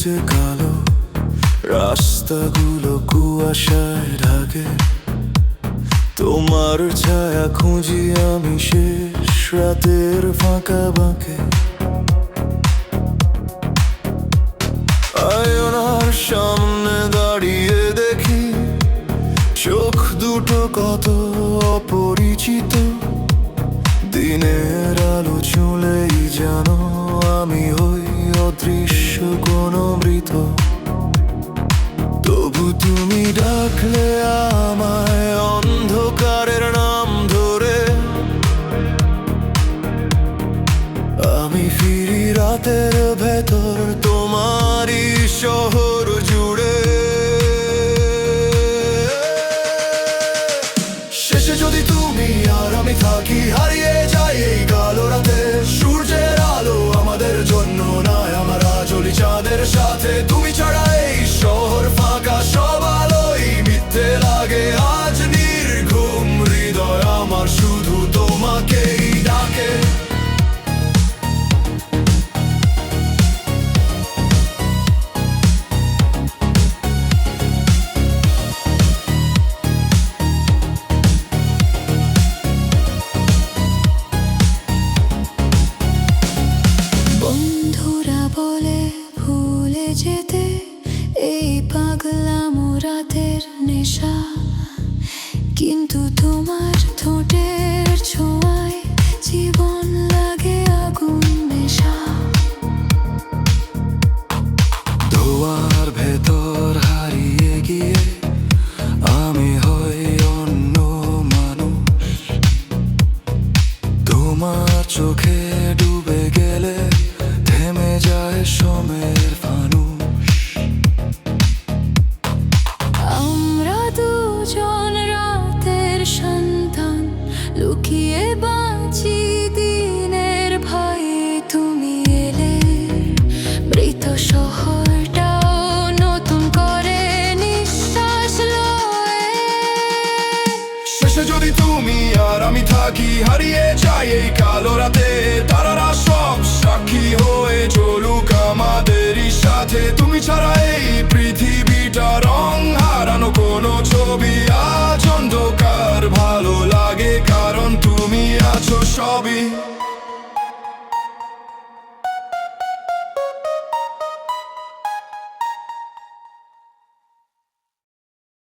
যে কালো, রাস্তাগুলো কুয়াশায় ঢাকে। তোমার ছায়া খুঁজি আমি শেষ রাতের ফাঁকা বাঁকে। আয়নার সামনে দাঁড়িয়ে দেখি চোখ দুটো কত অপরিচিত। দিনের আলো চুলেই যেন আমি হই অদৃশ্য কোনো মৃত। তবু তুমি ডাকলে আমায় অন্ধকারের নাম ধরে, আমি ফিরি রাতের ভেতর তোমারই শহর জুড়ে। শেষে যদি তুমি আর আমি থাকি, হারিয়ে যাই এই কালো রাতে। সূর্যের আলো আমাদের জন্য নয়, আমরা জ্বলি চাঁদের সাথে। তুমি ছাড়া এই শহর ফাঁকা, সব আলোই মিথ্যে লাগে। আজ নির্ঘুম হৃদয় আমার শুধু তোমাকেই ডাকে। বন্ধুরা বলে ভুলে যেতে এই পাগলামো রাতের নেশা, কিন্তু তোমার ঠোঁটের ছোঁয়ায় জীবন লাগে আগুন নেশা। ধোঁয়ার ভেতর হারিয়ে গিয়ে আমি হই অন্য মানুষ। তোমার চোখে ডুবে গেলে থেমে যায় সময়ের ফানুষ। আমরা দুজন রাতের সন্তান, লুকিয়ে বাঁচি দিনের ভয়ে। তুমি এলে মৃত শহরটাও নতুন করে নিঃশ্বাস লয়ে। শেষে যদি তুমি আর আমি থাকি, হারিয়ে যাই এই কালো রাতে। তারারা সব সাক্ষী হয়ে চলুক আমাদেরই সাথে। তুমি ছাড়া এই পৃথিবীটা রং হারানো কোনো ছবি। আজ অন্ধকার ভালো লাগে, কারণ তুমি আছো সবই।